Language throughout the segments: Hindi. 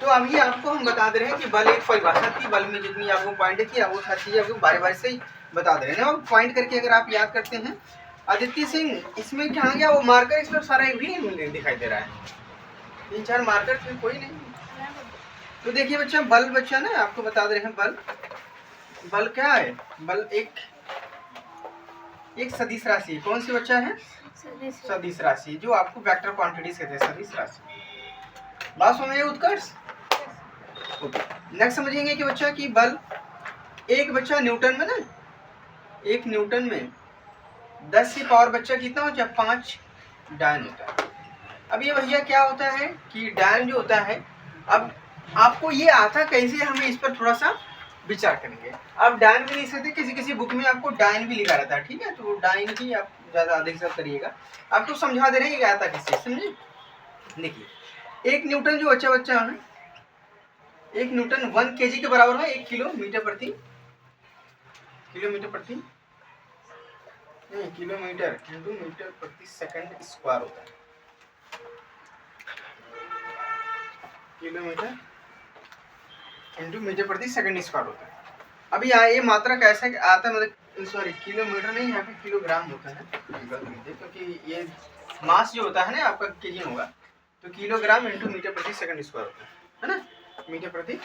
तो अभी आपको हम बता दे रहे हैं कि बल एक परिभाषा थी, बल में जितनी आपको पॉइंट थी वो हर चीज़ आपको बारी बारी से ही बता दे रहे हैं ना। पॉइंट करके अगर आप याद करते हैं, आदित्य सिंह इसमें क्या गया वो मार्कर, इस पर सारा भी नहीं दिखाई दे रहा है, 3-4 मार्कर फिर कोई नहीं। तो देखिए बच्चा, बल बच्चा ना आपको बता दे रहे हैं, बल क्या है? बल एक सदिश राशि। कौन सी बच्चा है? सदिश राशि, जो आपको वेक्टर क्वांटिटीज कहते हैं, सदिश राशि। बात समझिए उत्कर्ष। नेक्स्ट समझेंगे कि बच्चा की बल एक बच्चा न्यूटन में ना, एक न्यूटन में 10 की पावर बच्चा कितना होता है? 5 डायन होता है। अब ये भैया क्या होता है कि डायन जो होता है, अब आपको ये आता कैसे, हमें इस पर थोड़ा सा विचार करेंगे। अब डायन भी लिख सकते, किसी बुक में आपको डायन भी लिखा रहता है, ठीक है, तो डायन की आप ज़्यादा अधिक से करिएगा। आपको समझा दे रहे हैं कि आता किससे, समझे। देखिए एक न्यूटन जो बच्चा है, एक न्यूटन 1 kg के बराबर है 1 किलोमीटर प्रति किलोमीटर इंटू मीटर प्रति सेकंड स्क्वायर होता है। किलोमीटर इंटू मीटर प्रति सेकंड स्क्वायर होता है। अभी यहाँ ये मात्रा कैसे आता है, मतलब सॉरी किलोमीटर नहीं, यहाँ पे किलोग्राम होता है, क्योंकि ये मास जो होता है ना आपका केजी होगा, तो किलोग्राम इंटू मीटर प्रति सेकंड स्क्वायर होता है ना, मीटर प्रति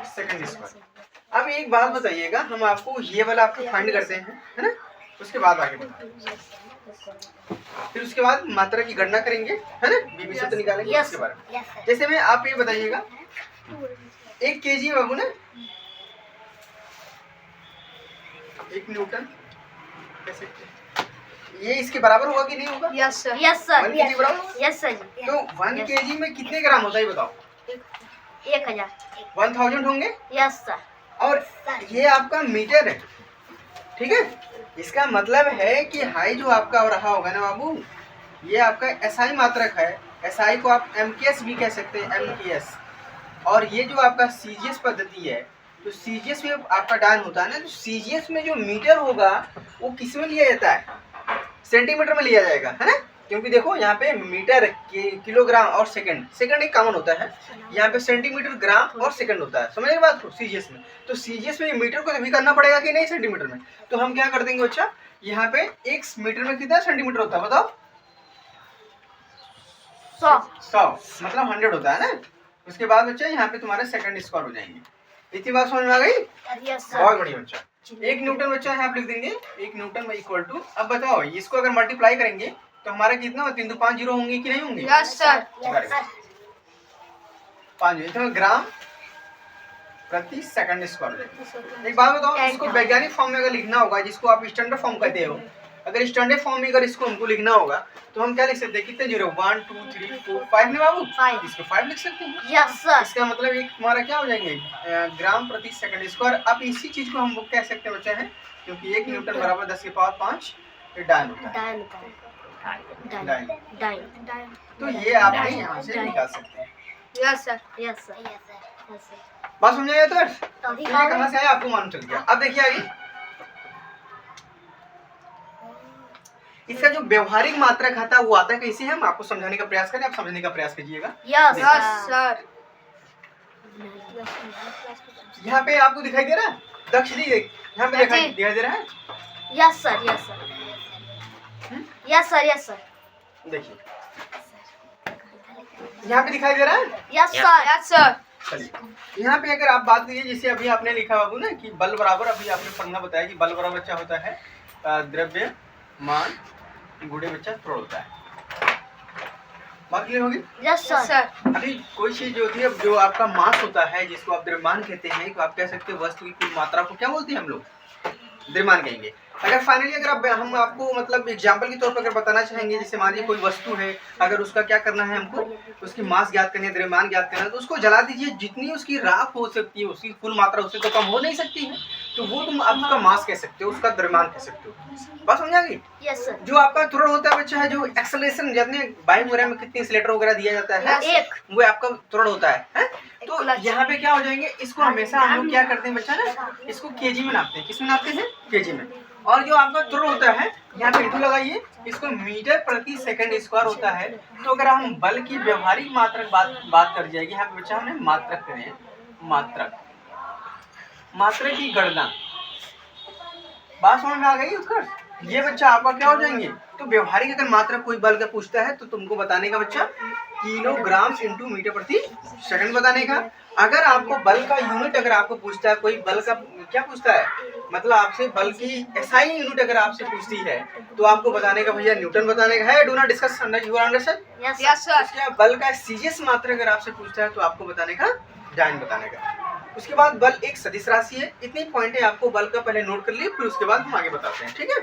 सेकंड स्क्वायर। अब एक बात बताइएगा, हम आपको ये वाला आपको फाइंड करते हैं, है ना, उसके बाद आगे बढ़ेंगे, फिर उसके बाद मात्रा की गणना करेंगे, है ना, बीबी से तो निकालेंगे उसके बारे में। जैसे में आप ये बताइएगा 1 kg बाबू ना, 1 न्यूटन कैसे, ये इसके बराबर होगा कि नहीं होगा? Yes sir, yes sir, 1 kg बराबर, यस सर। तो 1 kg में कितने ग्राम होता है ये बताओ? 1000 होंगे। Yes sir. और ये आपका मीटर है, ठीक है, इसका मतलब है कि हाई जो आपका रहा होगा ना बाबू, ये आपका एसआई मात्रक है, एसआई को आप एमकेएस भी कह सकते हैं, एमकेएस। और ये जो आपका सीजीएस पद्धति है, तो सीजीएस में आपका डायन होता है ना, तो सीजीएस में जो मीटर होगा वो किस में लिया जाता है? सेंटीमीटर में लिया जाएगा, है ना, क्योंकि देखो यहाँ पे मीटर, किलोग्राम और सेकंड एक कॉमन होता है, यहाँ पे सेंटीमीटर, ग्राम और सेकंड होता है, समझ रहे बात को सीजीएस में। तो सीजीएस में मीटर को भी करना पड़ेगा कि नहीं सेंटीमीटर में, तो हम क्या कर देंगे बच्चा, यहाँ पे 1 मीटर में कितना सेंटीमीटर होता है बताओ? 100 मतलब 100 होता है ना। उसके बाद बच्चा यहाँ पे तुम्हारे सेकंड स्क्वायर हो जाएंगे। इतनी बात समझ में आ गई? बहुत बढ़िया बच्चा। 1 न्यूटन बच्चा यहाँ पे लिख देंगे, 1 न्यूटन में इक्वल टू, अब बताओ इसको अगर मल्टीप्लाई करेंगे तो हमारा कितना होगा? 3 तो 5 जीरो होंगे कि नहीं होंगे? Yes sir. 5 ग्राम प्रति सेकंड स्क्वायर। एक बात बताओ, इसको वैज्ञानिक फॉर्म में अगर लिखना होगा, जिसको आप स्टैंडर्ड फॉर्म कहते हो, अगर स्टैंडर्ड फॉर्म में अगर इसको हमको लिखना होगा तो हम क्या लिख सकते हैं? कितने जीरो? 1 2 3 4 5 नहीं बाबू? 5। इसको 5 लिख सकते हैं। Yes sir. इसका मतलब एक हमारा क्या हो जाएंगे? ग्राम प्रति सेकंड स्क्वायर। अब इसी चीज को हम लोग कह सकते हैं बच्चा है, क्योंकि 1 न्यूटन बराबर 10 की पावर 5 डायन होता है। डायन। तो ये आप यहाँ से निकाल सकते हैं। Yes sir, yes sir. बात समझाइए तो कहाँ से आया आपको मालूम चल गया। अब देखिए आगे, इसका जो व्यवहारिक मात्रक आता है वो आता है कैसे, हम आपको समझाने का प्रयास करें, आप समझने का प्रयास कीजिएगा। Yes sir. यहाँ पे आपको दिखाई दे रहा है दक्ष जी, यहाँ पे दिखाई दे रहा है? Yes sir, yes sir, yes sir, yes sir. देखिए यहाँ पे दिखाई दे रहा है? Yes sir, yes sir. चलिए यहाँ पे अगर आप बात कीजिए, जैसे अभी आपने लिखा बाबू ना कि बल बराबर, अभी आपने पढ़ना बताया कि बल बराबर क्या होता है? द्रव्य मान गुणे बच्चा त्वरण होता है। बात क्लियर होगी? Yes sir. अभी कोई चीज जो होती है, जो आपका मास होता है, जिसको आप द्रव्यमान कहते हैं, तो आप कह सकते हैं वस्तु की कुल मात्रा को क्या बोलते हैं हम लोग? द्रव्यमान कहेंगे। अगर फाइनली अगर हम आपको मतलब एग्जांपल के तौर पर अगर बताना चाहेंगे, जैसे मान लीजिए कोई वस्तु है, अगर उसका क्या करना है हमको, उसकी मास ज्ञात करनी है, द्रव्यमान ज्ञात करना है, तो उसको जला दीजिए, जितनी उसकी राख हो सकती है, उसकी कुल मात्रा उससे तो कम हो नहीं सकती है, तो वो तुम आपका मास कह सकते हो, उसका द्रव्यमान कह सकते हो। बात समझ आ गई? Yes sir. जो आपका त्वरण होता है बच्चा है, जो एक्सेलरेशन, जितने वायुमंडल में कितने एक्सीलरेटर वगैरह दिया जाता है, एक, वो आपका त्वरण होता है? तो यहाँ पे क्या हो जाएंगे, इसको हमेशा हम लोग क्या करते हैं बच्चा ना, इसको केजी में नापते हैं। किस में नापते हैं? केजी में। और जो आपका त्वरण होता है, यहाँ पे इंटू लगाइए, इसको मीटर प्रति सेकंड स्क्वायर होता है। तो अगर हम बल की व्यवहारिक मात्रक बात कर जाएगी, यहाँ पे बच्चा हमने मात्रक करें, मात्रक की गणना, बात समझ में आ गई उत्कर्ष? ये बच्चा आपका क्या हो जाएंगे, तो व्यवहारिक अगर मात्रक कोई बल का पूछता है तो तुमको बताने का बच्चा किलोग्राम इंटू मीटर प्रति सेकंड बताने का। अगर आपको बल का यूनिट अगर आपको पूछता है, कोई बल का क्या पूछता है, मतलब आपसे बल की एसआई यूनिट अगर आपसे पूछती है तो आपको बताने का भैया न्यूटन बताने का है। Do not discuss you understand? Yes sir. उसके बल का सीजीएस मात्रक अगर आपसे पूछता है तो आपको बताने का डाइन बताने का। उसके बाद बल एक सदिश राशि है। इतनी पॉइंटें आपको बल का पहले नोट कर लिए, फिर उसके बाद हम आगे बताते हैं, ठीक है।